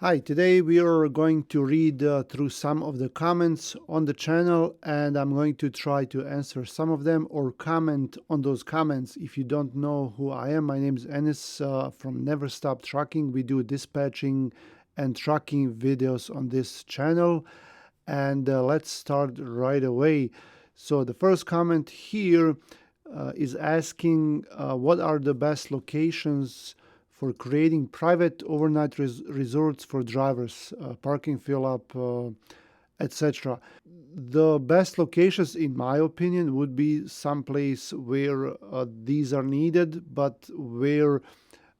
Hi, today we are going to read through some of the comments on the channel, and I'm going to try to answer some of them or comment on those comments. If you don't know who I am, my name is Enis from Never Stop Trucking. We do dispatching and trucking videos on this channel, and let's start right away. So the first comment here is asking what are the best locations for creating private overnight resorts for drivers, parking fill up, etc. The best locations, in my opinion, would be someplace where these are needed, but where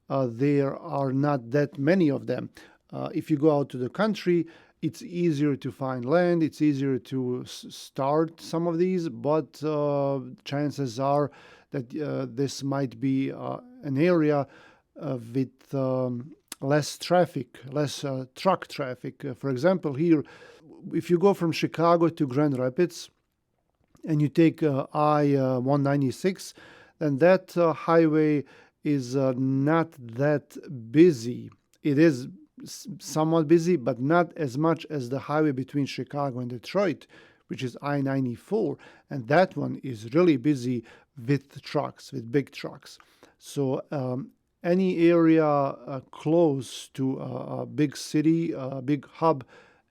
there are not that many of them. If you go out to the country, it's easier to find land, it's easier to start some of these, but chances are that this might be an area with less traffic, less truck traffic. For example, here, if you go from Chicago to Grand Rapids and you take I-196, then that highway is not that busy. It is somewhat busy, but not as much as the highway between Chicago and Detroit, which is I-94, and that one is really busy with trucks, with big trucks. So any area close to a big city, a big hub,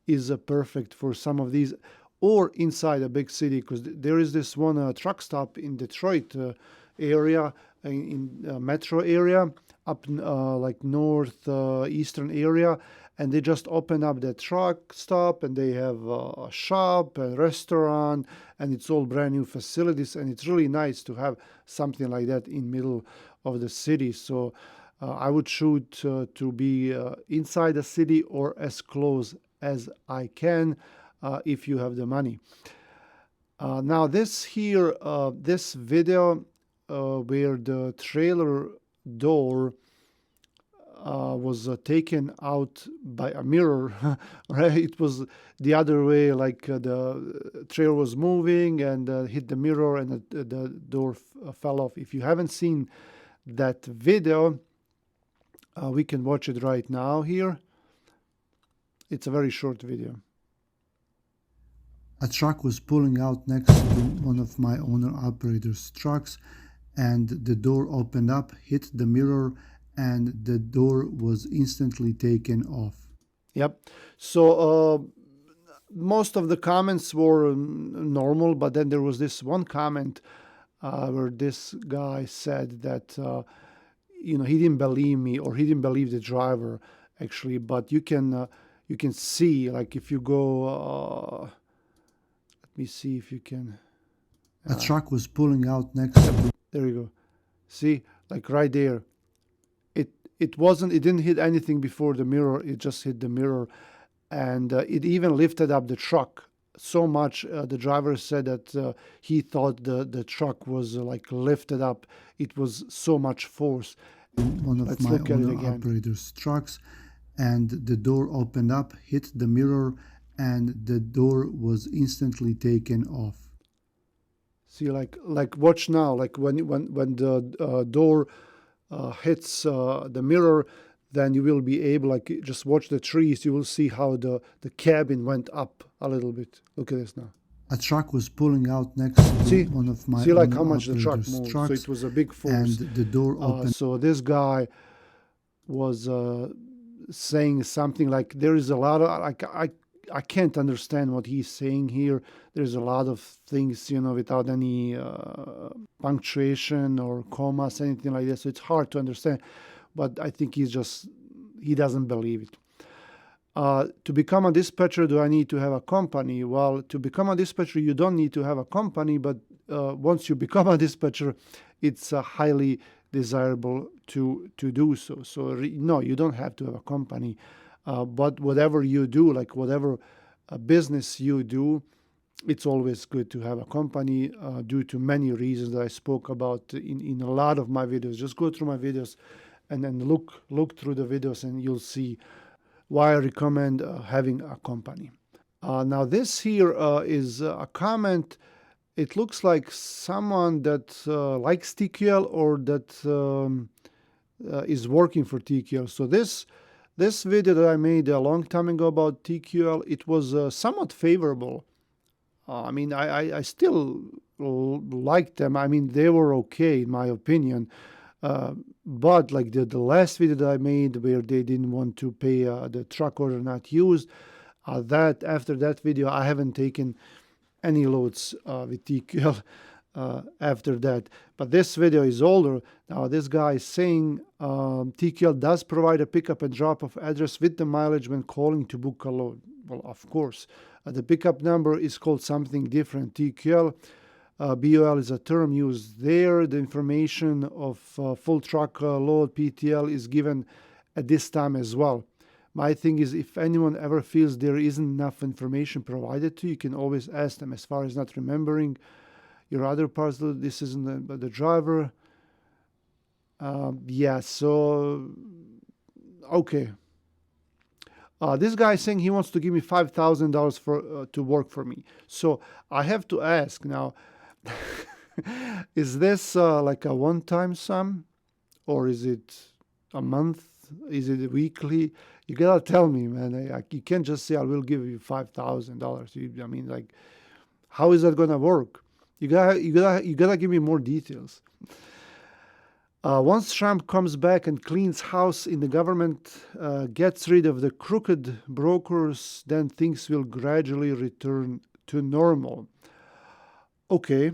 is perfect for some of these, or inside a big city, because there is this one truck stop in Detroit area, in metro area, up like north eastern area, and they just open up the truck stop, and they have a shop, a restaurant, and it's all brand new facilities, and it's really nice to have something like that in middle of the city. So I would shoot to be inside the city or as close as I can if you have the money. Now this here, this video where the trailer door was taken out by a mirror, right? It was the other way, like the trailer was moving and hit the mirror, and the door fell off. If you haven't seen that video, we can watch it right now here. It's a very short video. A truck was pulling out next to one of my owner-operator's trucks, and the door opened up, hit the mirror, and the door was instantly taken off. Yep. So most of the comments were normal, but then there was this one comment where this guy said that he didn't believe me, or he didn't believe the driver actually. But you can see, like, if you go, let me see if you can. A truck was pulling out next to. There you go. See, like right there. It didn't hit anything before the mirror. It just hit the mirror, and it even lifted up the truck so much. The driver said that he thought the truck was like lifted up. It was so much force. One of Let's my look at it again. owner-operator's trucks, and the door opened up, hit the mirror, and the door was instantly taken off. See, like watch now. Like when the door hits the mirror, then you will be able, like, just watch the trees. You will see how the cabin went up a little bit. Look at this now. A truck was pulling out next to one of my see, like how much the truck moved. trucks, so it was a big force. and the door opened. So this guy was saying something like, there is a lot of, like, I can't understand what he's saying here. There's a lot of things, without any punctuation or commas, anything like that. So it's hard to understand. But I think he doesn't believe it. To become a dispatcher, do I need to have a company? Well, to become a dispatcher, you don't need to have a company, but once you become a dispatcher, it's highly desirable to do so. So no, you don't have to have a company. But whatever you do, like whatever business you do, it's always good to have a company due to many reasons that I spoke about in a lot of my videos. Just go through my videos and then look through the videos, and you'll see why I recommend having a company. Now this here is a comment. It looks like someone that likes TQL or that is working for TQL. So this this video that I made a long time ago about TQL, it was somewhat favorable. I mean, I still liked them. I mean, they were okay in my opinion. But like the last video that I made where they didn't want to pay the truck order not used, that after that video I haven't taken any loads with TQL after that. But this video is older. Now this guy is saying TQL does provide a pickup and drop off address with the mileage when calling to book a load. Well, of course. The pickup number is called something different. TQL BOL is a term used there. The information of full truck load PTL is given at this time as well. My thing is, if anyone ever feels there isn't enough information provided to you, you can always ask them. As far as not remembering your other parts, this isn't the driver. Yeah, so, okay. This guy is saying he wants to give me $5,000 for to work for me. So I have to ask now, is this like a one-time sum, or is it a month? Is it weekly? You gotta tell me, man. You can't just say I will give you $5,000. I mean, like, how is that gonna work? You gotta give me more details. Once Trump comes back and cleans house in the government, gets rid of the crooked brokers, then things will gradually return to normal. Okay.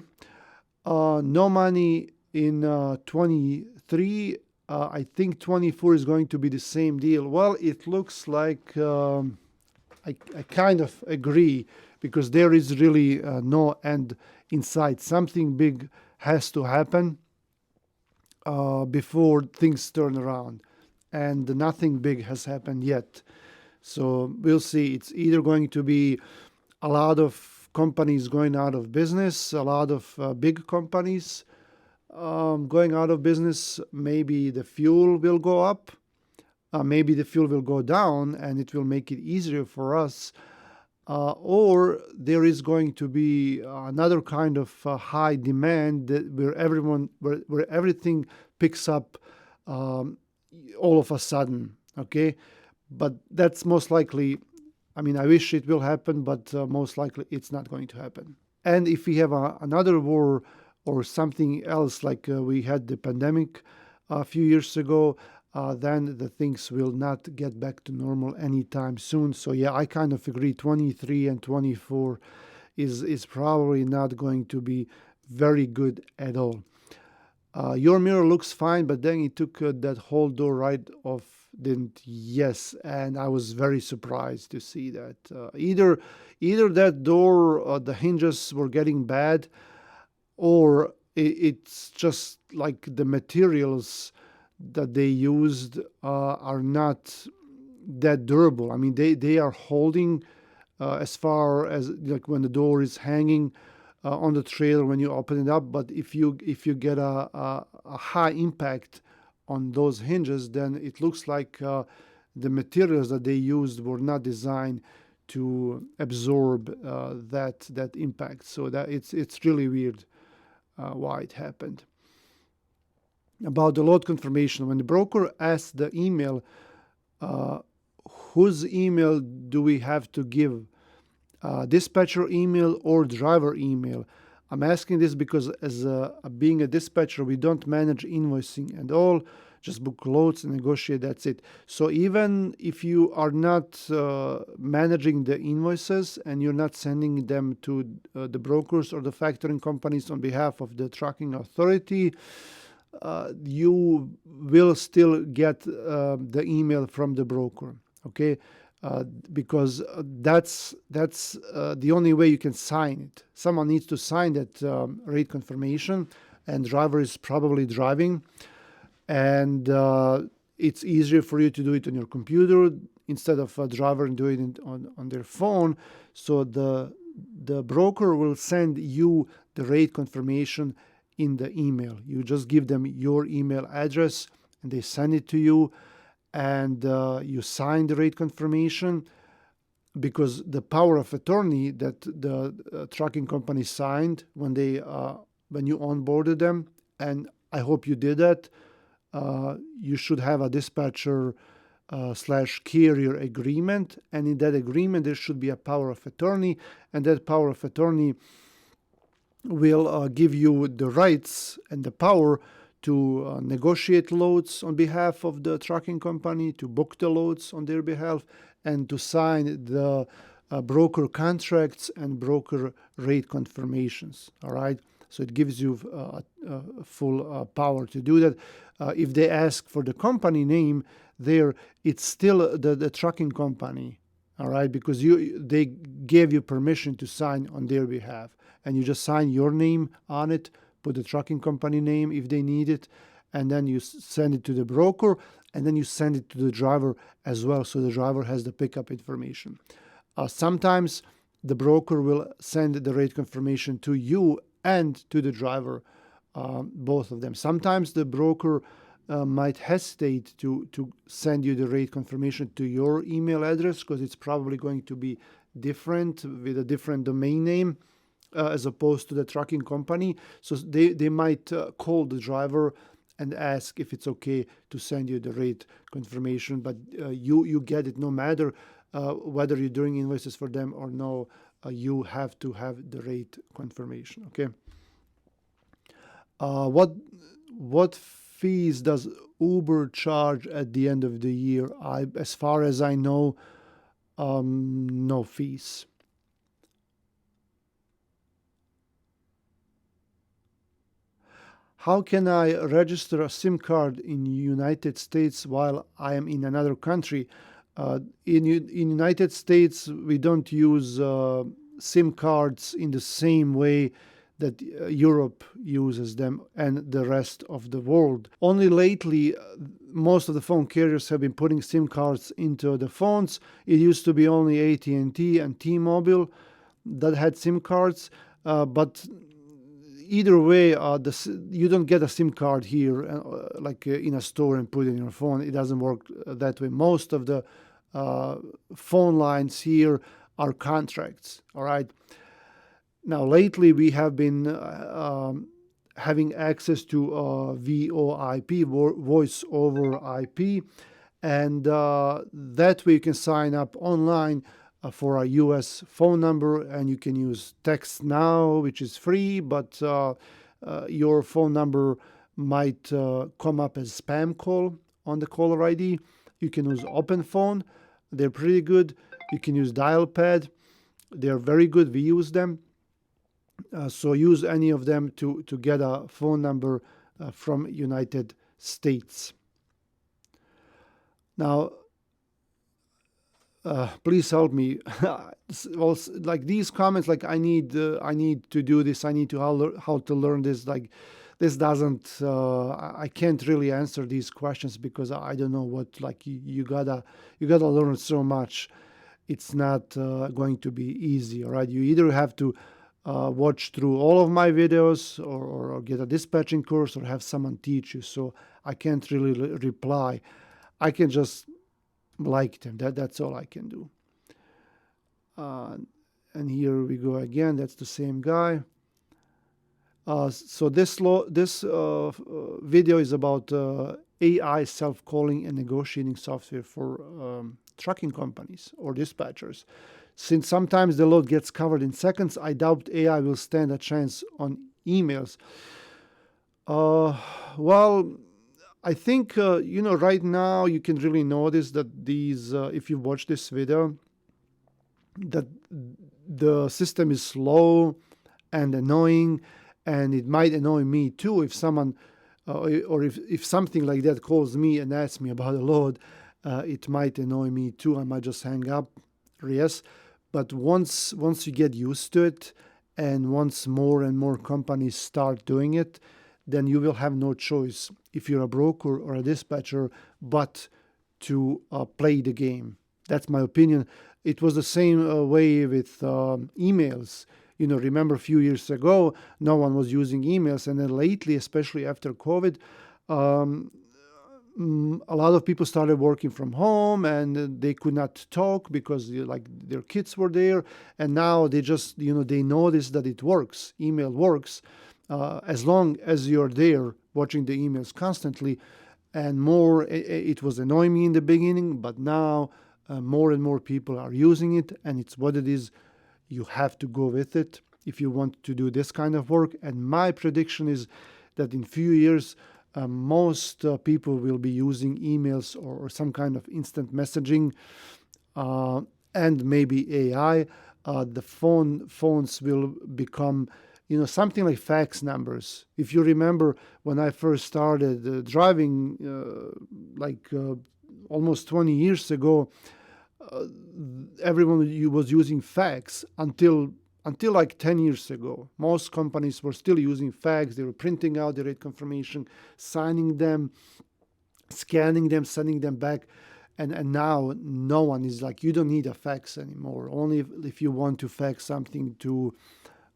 No money in 23. I think 24 is going to be the same deal. Well, it looks like I kind of agree, because there is really no end in sight. Something big has to happen before things turn around, and nothing big has happened yet. So we'll see. It's either going to be a lot of companies going out of business, a lot of big companies going out of business. Maybe the fuel will go up, maybe the fuel will go down, and it will make it easier for us. Or there is going to be another kind of high demand where everything picks up all of a sudden. Okay, but that's most likely. I mean, I wish it will happen, but most likely it's not going to happen. And if we have another war or something else, like we had the pandemic a few years ago, then the things will not get back to normal anytime soon. So yeah, I kind of agree. 23 and 24 is probably not going to be very good at all. Your mirror looks fine, but then it took that whole door right off, didn't? Yes, and I was very surprised to see that. Either that door, the hinges were getting bad, or it's just like the materials that they used are not that durable. I mean, they are holding as far as like when the door is hanging on the trailer when you open it up. But if you get a high impact on those hinges, then it looks like the materials that they used were not designed to absorb that impact. So that it's really weird why it happened. About the load confirmation, when the broker asks the email, whose email do we have to give? Dispatcher email or driver email? I'm asking this because as being a dispatcher, we don't manage invoicing and all, just book loads and negotiate, that's it. So even if you are not managing the invoices and you're not sending them to the brokers or the factoring companies on behalf of the trucking authority, you will still get the email from the broker, okay? Because that's the only way you can sign it. Someone needs to sign that rate confirmation, and driver is probably driving, and it's easier for you to do it on your computer instead of a driver doing it on their phone. So the broker will send you the rate confirmation in the email. You just give them your email address and they send it to you, and you sign the rate confirmation, because the power of attorney that the trucking company signed when you onboarded them, and I hope you did that, you should have a dispatcher slash carrier agreement, and in that agreement there should be a power of attorney, and that power of attorney will give you the rights and the power to negotiate loads on behalf of the trucking company, to book the loads on their behalf, and to sign the broker contracts and broker rate confirmations. All right. So it gives you full power to do that. If they ask for the company name, there it's still the trucking company. All right, because they gave you permission to sign on their behalf, and you just sign your name on it, put the trucking company name if they need it, and then you send it to the broker, and then you send it to the driver as well, so the driver has the pickup information. Sometimes the broker will send the rate confirmation to you and to the driver, both of them. Sometimes the broker might hesitate to send you the rate confirmation to your email address because it's probably going to be different with a different domain name as opposed to the trucking company. So they might call the driver and ask if it's okay to send you the rate confirmation, but you get it no matter whether you're doing invoices for them or no. You have to have the rate confirmation. Okay. What fees does Uber charge at the end of the year? As far as I know, no fees. How can I register a SIM card in the United States while I am in another country? In United States, we don't use SIM cards in the same way that Europe uses them and the rest of the world. Only lately, most of the phone carriers have been putting SIM cards into the phones. It used to be only AT&T and T-Mobile that had SIM cards, but either way, you don't get a SIM card here, in a store and put it in your phone. It doesn't work that way. Most of the phone lines here are contracts. All right. Now, lately we have been having access to VoIP, voice over IP, and that way you can sign up online for a US phone number, and you can use Text Now, which is free, but your phone number might come up as spam call on the caller ID. You can use Open Phone. They're pretty good. You can use Dial Pad. They're very good. We use them. So use any of them to get a phone number from United States. Now, please help me. Well, like these comments, like I need to do this. I need to how to learn this. Like this doesn't. I can't really answer these questions because I don't know what. Like you gotta learn so much. It's not going to be easy. All right. You either have to watch through all of my videos or get a dispatching course or have someone teach you. So I can't really reply. I can just like them. That's all I can do. And here we go again. That's the same guy. So this video is about AI self-calling and negotiating software for trucking companies or dispatchers. Since sometimes the load gets covered in seconds, I doubt AI will stand a chance on emails. Well, I think, right now you can really notice that these, if you watch this video, that the system is slow and annoying, and it might annoy me too if someone, or if something like that calls me and asks me about a load, it might annoy me too. I might just hang up, yes. But once you get used to it, and once more and more companies start doing it, then you will have no choice if you're a broker or a dispatcher but to play the game. That's my opinion. It was the same way with emails. Remember a few years ago, no one was using emails, and then lately, especially after COVID, a lot of people started working from home and they could not talk because their kids were there, and now they just they notice that it works. Email works as long as you're there watching the emails constantly, and more. It was annoying me in the beginning, but now more and more people are using it, and it's what it is. You have to go with it if you want to do this kind of work. And my prediction is that in few years, most people will be using emails or some kind of instant messaging, and maybe AI. The phones will become, something like fax numbers. If you remember when I first started driving, almost 20 years ago, everyone was using fax until like 10 years ago. Most companies were still using fax. They were printing out the rate confirmation, signing them, scanning them, sending them back. And now no one is like, you don't need a fax anymore. Only if you want to fax something to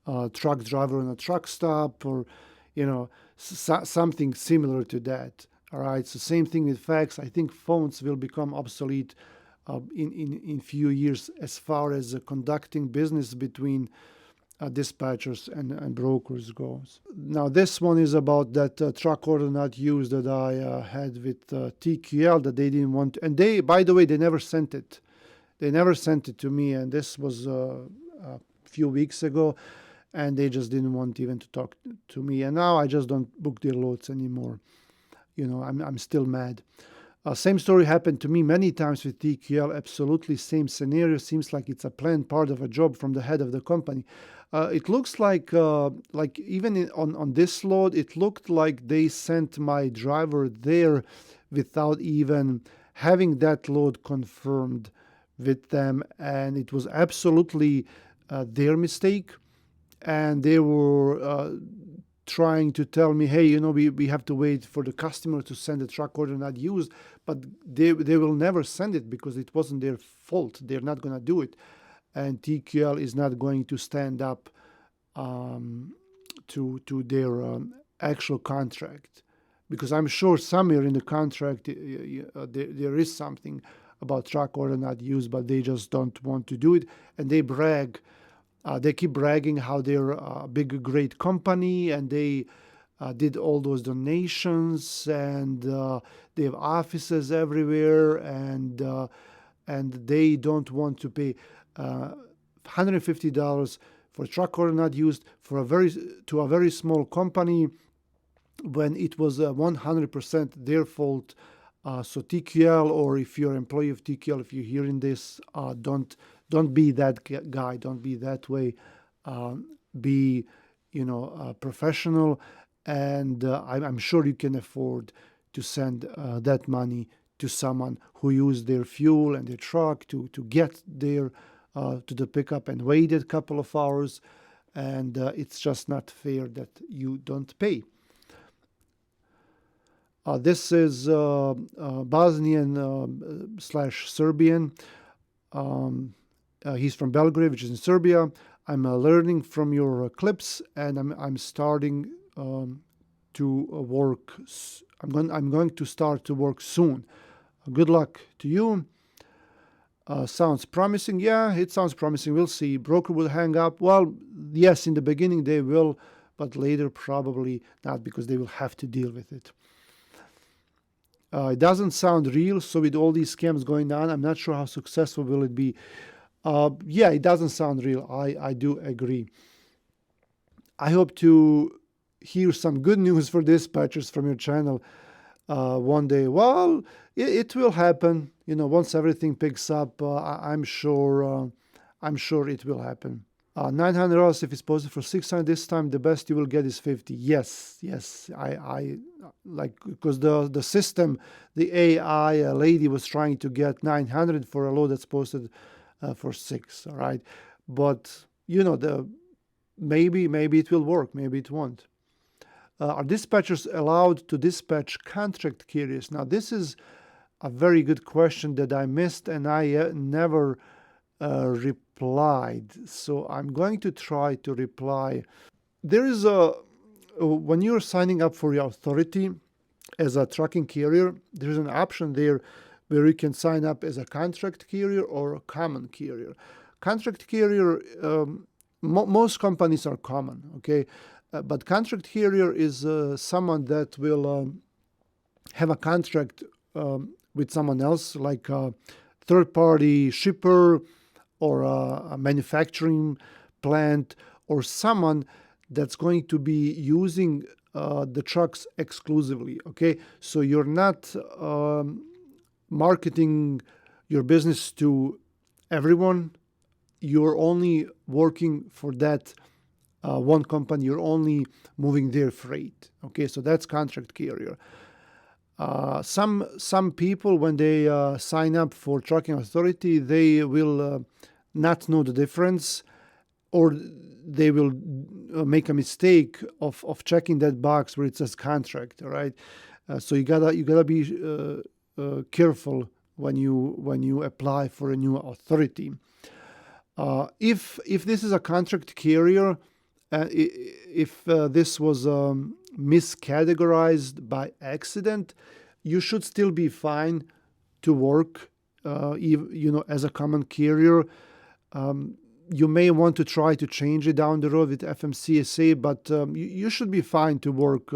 a truck driver on a truck stop, or something similar to that. All right, so same thing with fax. I think phones will become obsolete in few years as far as conducting business between dispatchers and brokers goes. Now this one is about that truck order not used that I had with TQL, that they didn't want to, and they, by the way, they never sent it. They never sent it to me, and this was a few weeks ago, and they just didn't want even to talk to me. And now I just don't book their loads anymore. I'm still mad. Same story happened to me many times with TQL. Absolutely same scenario. Seems like it's a planned part of a job from the head of the company. It looks like even on this load, it looked like they sent my driver there without even having that load confirmed with them, and it was absolutely their mistake. And they were trying to tell me, hey, we have to wait for the customer to send the truck order not used, but they will never send it because it wasn't their fault. They're not going to do it. And TQL is not going to stand up to their actual contract, because I'm sure somewhere in the contract there is something about truck order not used, but they just don't want to do it. And they brag. They keep bragging how they're a big, great company, and they did all those donations, and they have offices everywhere, and they don't want to pay $150 for truck order not used to a very small company when it was 100% their fault. So TQL, or if you're an employee of TQL, if you're hearing this, don't be that guy. Don't be that way. Be professional, and I'm sure you can afford to send that money to someone who used their fuel and their truck to get there to the pickup and waited a couple of hours, and it's just not fair that you don't pay. This is Bosnian / Serbian. He's from Belgrade, which is in Serbia. I'm learning from your clips, and I'm starting to work. I'm going to start to work soon. Good luck to you. Sounds promising. Yeah, it sounds promising. We'll see. Broker will hang up. Well, yes, in the beginning they will, but later probably not, because they will have to deal with it. It doesn't sound real, so with all these scams going on, I'm not sure how successful will it be. Yeah, it doesn't sound real. I do agree. I hope to hear some good news for dispatchers from your channel one day. Well, it will happen. Once everything picks up, I'm sure it will happen. $900 if it's posted for $600 this time. The best you will get is $50. Yes. I like, because the system, the AI lady was trying to get $900 for a load that's posted for $6. All right, but maybe it will work. Maybe it won't. Are dispatchers allowed to dispatch contract carriers? Now, this is a very good question that I missed, and I never replied. So I'm going to try to reply. There is when you're signing up for your authority as a trucking carrier, there's an option there where you can sign up as a contract carrier or a common carrier. Contract carrier, most companies are common, okay? But contract carrier is someone that will have a contract with someone else, like a third-party shipper or a manufacturing plant or someone that's going to be using the trucks exclusively. Okay, so you're not marketing your business to everyone. You're only working for that one company. You're only moving their freight. Okay, so that's contract carrier. Some people, when they sign up for trucking authority, they will not know the difference, or they will make a mistake of checking that box where it says contract. All right, so you gotta be careful when you apply for a new authority. If this is a contract carrier, if this was miscategorized by accident, you should still be fine to work, as a common carrier. You may want to try to change it down the road with FMCSA, but you should be fine to work.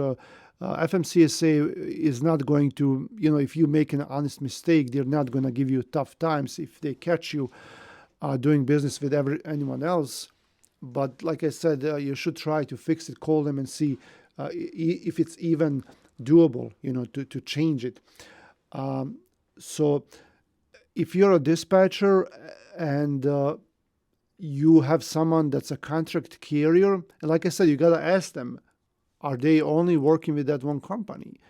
FMCSA is not going to, if you make an honest mistake, they're not going to give you tough times if they catch you doing business with anyone else. But like I said, you should try to fix it, call them and see if it's even doable, to change it. So if you're a dispatcher and you have someone that's a contract carrier, and like I said, you got to ask them, are they only working with that one company?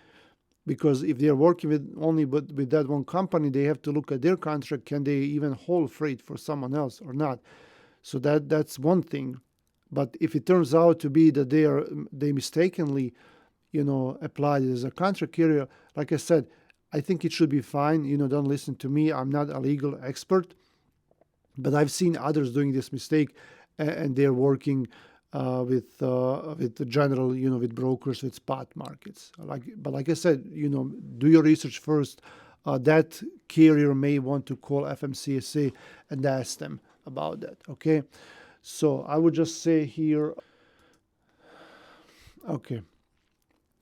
Because if they're working with that one company, they have to look at their contract. Can they even haul freight for someone else or not? So that's one thing. But if it turns out to be that they mistakenly, applied it as a contract carrier, like I said, I think it should be fine. Don't listen to me. I'm not a legal expert, but I've seen others doing this mistake, and they're working with the general, with brokers, with spot markets. But like I said, do your research first. That carrier may want to call FMCSA and ask them about that. Okay, so I would just say here. Okay,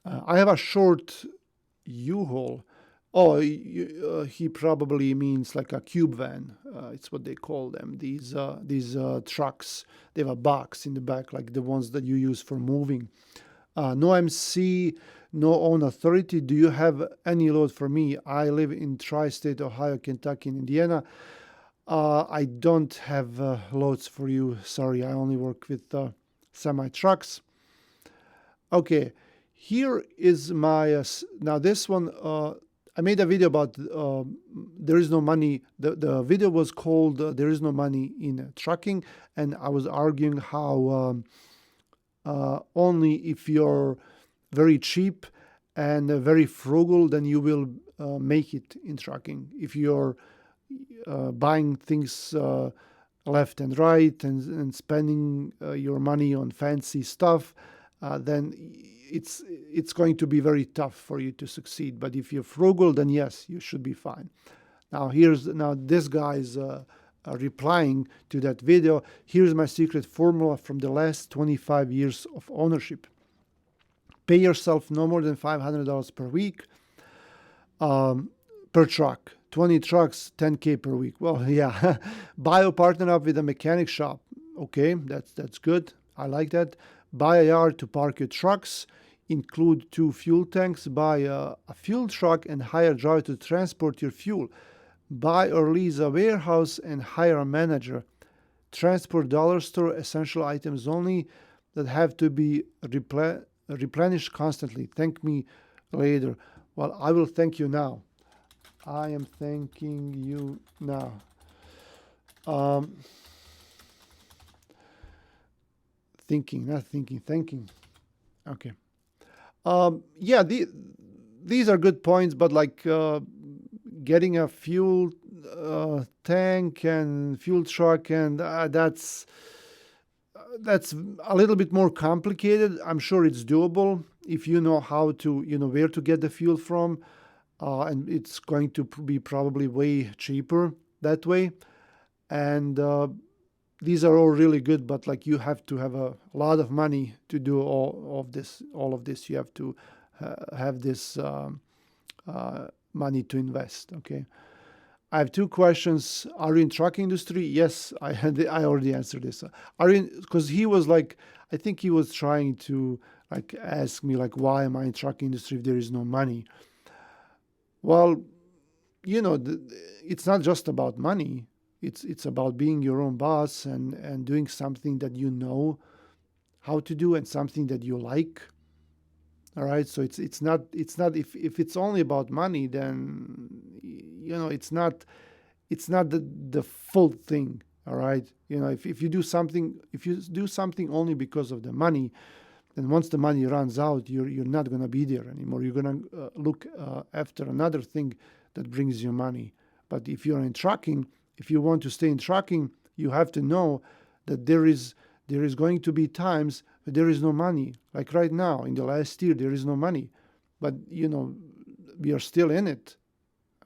I have a short U-Haul. Oh, he probably means like a cube van. It's what they call them. These trucks. They have a box in the back, like the ones that you use for moving. No MC, no own authority. Do you have any load for me? I live in tri-state, Ohio, Kentucky, and Indiana. I don't have loads for you. Sorry, I only work with semi trucks. Okay, here is my now this one. I made a video about there is no money. The video was called "There is no money in trucking," and I was arguing how only if you're very cheap and very frugal, then you will make it in trucking. If you're buying things left and right and spending your money on fancy stuff, then it's going to be very tough for you to succeed. But if you're frugal, then yes, you should be fine. Now this guy is replying to that video. Here's my secret formula from the last 25 years of ownership. Pay yourself no more than $500 per week per truck. 20 trucks, $10K per week. Well, yeah. Buy or partner up with a mechanic shop. Okay, that's good. I like that. Buy a yard to park your trucks. Include 2 fuel tanks. Buy a fuel truck and hire a driver to transport your fuel. Buy or lease a warehouse and hire a manager. Transport dollar store essential items only that have to be replenished constantly. Thank me later. Well, I will thank you now. I am thanking you now. Thanking. Okay. Yeah, these are good points, but like getting a fuel tank and fuel truck, and that's a little bit more complicated. I'm sure it's doable if you know how to, where to get the fuel from, and it's going to be probably way cheaper that way. And these are all really good, but like you have to have a lot of money to do all of this. You have to have this money to invest. Okay. I have two questions. Are you in truck industry? Yes, I already answered this. Are you? Because he was like, I think he was trying to like ask me like, why am I in truck industry if there is no money? Well, it's not just about money. It's about being your own boss and doing something that you know how to do and something that you like. All right. So it's not if it's only about money, then it's not the full thing. All right. If you do something only because of the money, then once the money runs out, you're not gonna be there anymore. You're gonna look after another thing that brings you money. But if you're in trucking, if you want to stay in trucking, you have to know that there is going to be times where there is no money. Like right now, in the last year, there is no money, but we are still in it.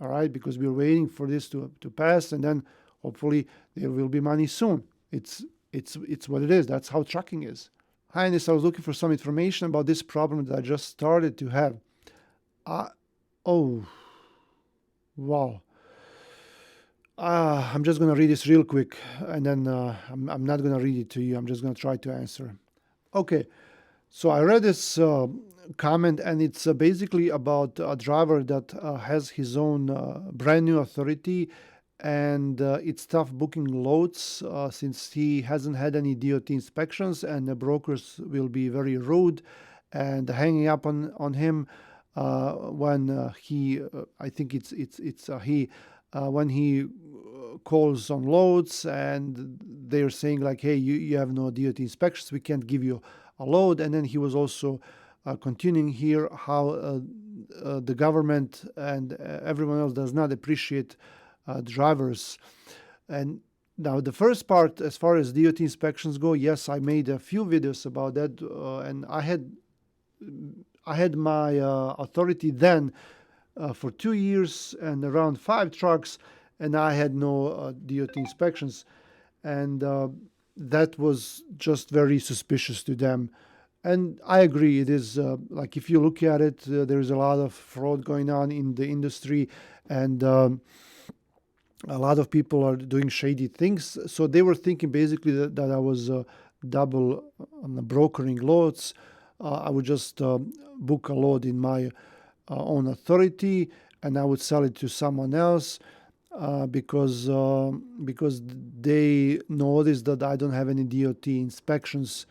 All right, because we're waiting for this to pass, and then hopefully there will be money soon. It's what it is. That's how trucking is. Hi, Ines. I was looking for some information about this problem that I just started to have. Oh, wow. I'm just going to read this real quick, and then I'm not going to read it to you. I'm just going to try to answer. Okay, so I read this comment, and it's basically about a driver that has his own brand new authority, and it's tough booking loads since he hasn't had any DOT inspections, and the brokers will be very rude and hanging up on him when he, I think it's he, when he calls on loads, and they're saying like, hey, you have no DOT inspections, we can't give you a load. And then he was also continuing here how the government and everyone else does not appreciate drivers. And now the first part, as far as DOT inspections go, yes, I made a few videos about that, and I had my authority then for 2 years and around 5 trucks, and I had no DOT inspections, and that was just very suspicious to them. And I agree, it is like if you look at it, there's a lot of fraud going on in the industry, and a lot of people are doing shady things. So they were thinking basically that I was double on the brokering loads. I would just book a load in my own authority, and I would sell it to someone else because they noticed that I don't have any DOT inspections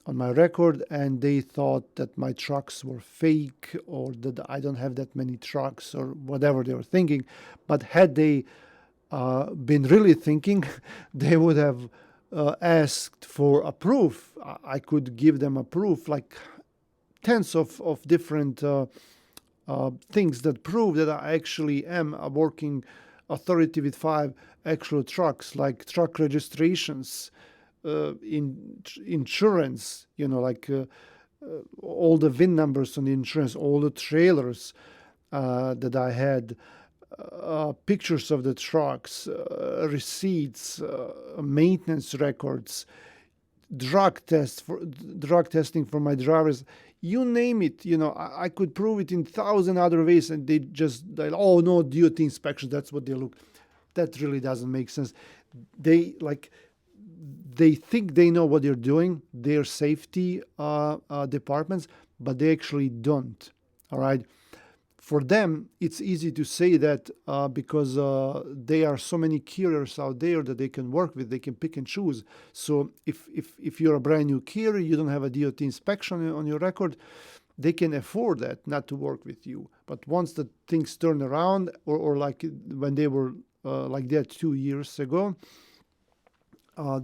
on my record, and they thought that my trucks were fake or that I don't have that many trucks or whatever they were thinking. But had they been really thinking, they would have asked for a proof. I could give them a proof, like tens of different things that prove that I actually am a working authority with 5 actual trucks, like truck registrations, insurance, like all the VIN numbers on the insurance, all the trailers that I had, pictures of the trucks, receipts, maintenance records, drug testing for my drivers. You name it, I could prove it in 1,000 other ways, and oh no, DOT inspections. That's what they look. That really doesn't make sense. They think they know what they're doing, their safety departments, but they actually don't. All right. For them, it's easy to say that because there are so many carriers out there that they can work with, they can pick and choose. So if you're a brand new carrier, you don't have a DOT inspection on your record, they can afford that, not to work with you. But once the things turn around, or like when they were like that 2 years ago,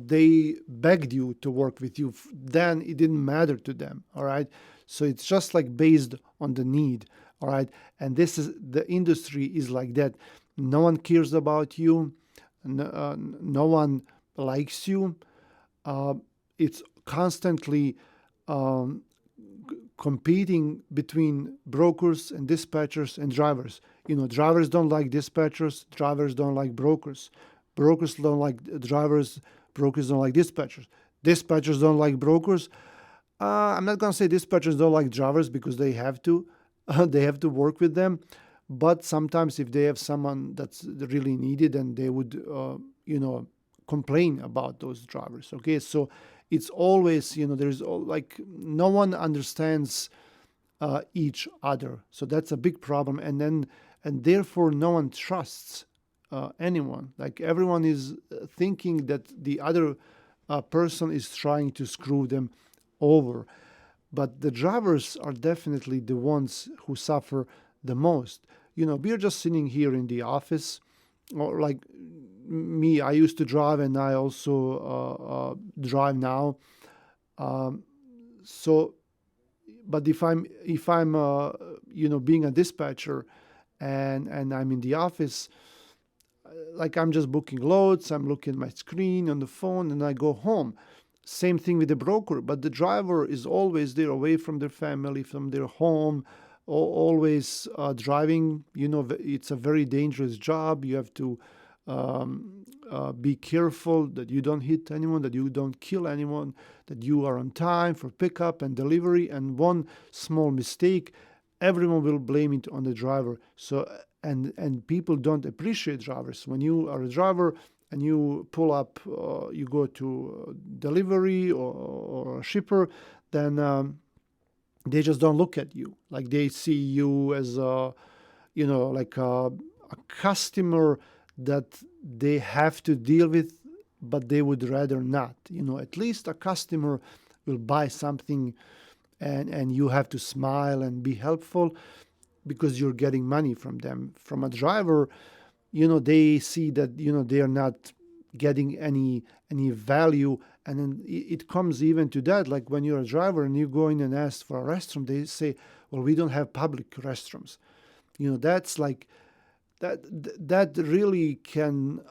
they begged you to work with you. Then it didn't matter to them. All right. So it's just like based on the need. All right. And the industry is like that. No one cares about you. No one likes you. It's constantly competing between brokers and dispatchers and drivers. Drivers don't like dispatchers. Drivers don't like brokers. Brokers don't like drivers. Brokers don't like dispatchers. Dispatchers don't like brokers. I'm not going to say dispatchers don't like drivers because they have to. They have to work with them. But sometimes if they have someone that's really needed, and they would complain about those drivers. Okay, so it's always, there's like no one understands each other, so that's a big problem. And therefore no one trusts anyone. Like everyone is thinking that the other person is trying to screw them over. But the drivers are definitely the ones who suffer the most. We're just sitting here in the office, or like me, I used to drive, and I also drive now. So, but if I'm being a dispatcher, and I'm in the office, like I'm just booking loads, I'm looking at my screen on the phone, and I go home. Same thing with the broker, but the driver is always there, away from their family, from their home, always driving. It's a very dangerous job. You have to be careful that you don't hit anyone, that you don't kill anyone, that you are on time for pickup and delivery. And one small mistake, everyone will blame it on the driver. So and people don't appreciate drivers. When you are a driver and you pull up, you go to delivery or a shipper, then they just don't look at you. Like they see you as like a customer that they have to deal with, but they would rather not. At least a customer will buy something, and you have to smile and be helpful because you're getting money from them. From a driver, they see that they are not getting any value. And then it comes even to that, like when you're a driver and you go in and ask for a restroom, they say, well, we don't have public restrooms. That's like that really can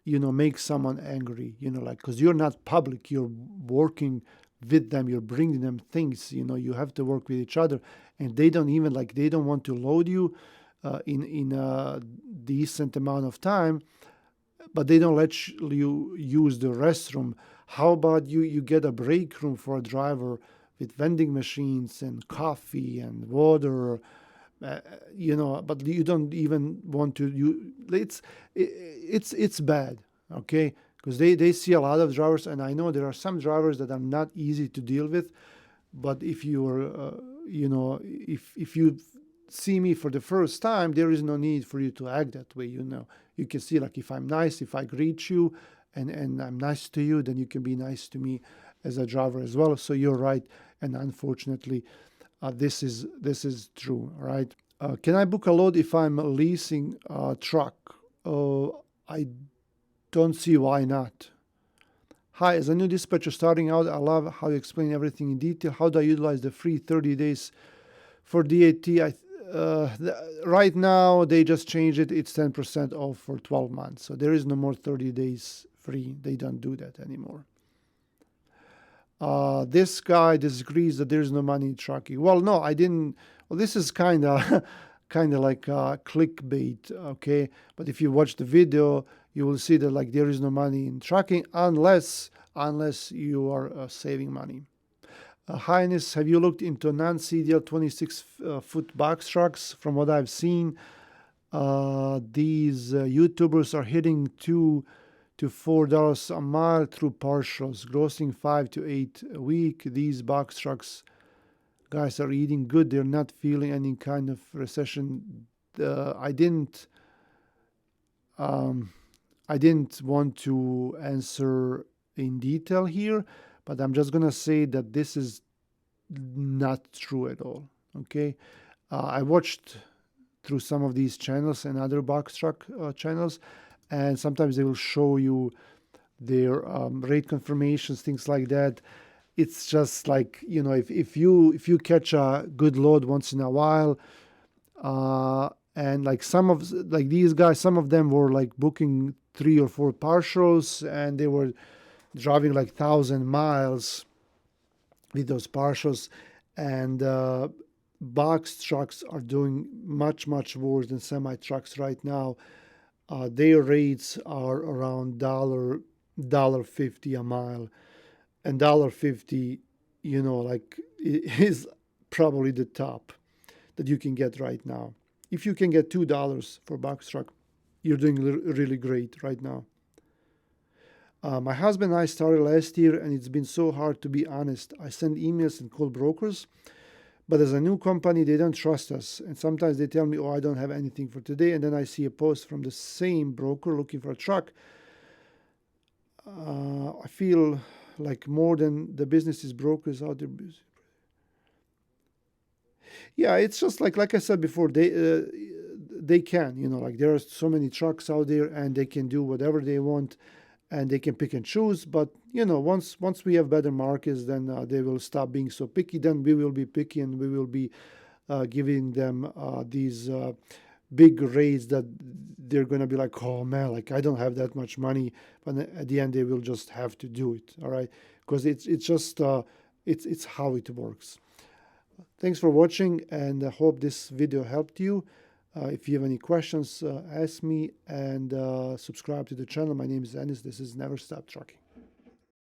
make someone angry, like, because you're not public, you're working with them, you're bringing them things, you have to work with each other. And they don't even, like, they don't want to load you in a decent amount of time, but they don't let you use the restroom. How about you get a break room for a driver with vending machines and coffee and water, but you don't even want to. It's bad, okay? Because they see a lot of drivers, and I know there are some drivers that are not easy to deal with. But if you're, if you see me for the first time, there is no need for you to act that way. You can see, like, if I'm nice, if I greet you, and I'm nice to you, then you can be nice to me as a driver as well. So you're right, and unfortunately, this is true, right? Can I book a load if I'm leasing a truck? I don't see why not. Hi, as a new dispatcher starting out, I love how you explain everything in detail. How do I utilize the free 30 days for DAT? Right now, they just changed it. It's 10% off for 12 months. So there is no more 30 days free. They don't do that anymore. This guy disagrees that there's no money in trucking. Well, no, I didn't. Well, this is kind of like clickbait, okay? But if you watch the video, you will see that, like, there is no money in trucking unless you are saving money. Highness, have you looked into non-CDL 26-foot box trucks? From what I've seen, these YouTubers are hitting $2 to $4 a mile through partials, grossing 5 to 8 a week. These box trucks guys are eating good. They're not feeling any kind of recession. I didn't want to answer in detail here, but I'm just gonna say that this is not true at all. Okay, I watched through some of these channels and other box truck channels, and sometimes they will show you their rate confirmations, things like that. It's just like, if you catch a good load once in a while, and like these guys, some of them were like booking 3 or 4 partials, and they were driving like 1,000 miles with those partials. And box trucks are doing much worse than semi trucks right now. Their rates are around $1.50 a mile, and $1.50, like, is probably the top. that you can get right now. If you can get $2 for box truck, you're doing really great right now. My husband and I started last year, and it's been so hard, to be honest. I send emails and call brokers, but as a new company, they don't trust us. And sometimes they tell me, oh, I don't have anything for today. And then I see a post from the same broker looking for a truck. I feel like more than the businesses brokers out there. Yeah, it's just like I said before, they can, like there are so many trucks out there, and they can do whatever they want, and they can pick and choose. But once we have better markets, then they will stop being so picky. Then we will be picky, and we will be giving them these big rates that they're going to be like, oh man, like I don't have that much money. But at the end, they will just have to do it. All right, because it's just it's how it works. Thanks for watching, and I hope this video helped you. If you have any questions, ask me, and subscribe to the channel. My name is Anis. This is Never Stop Trucking.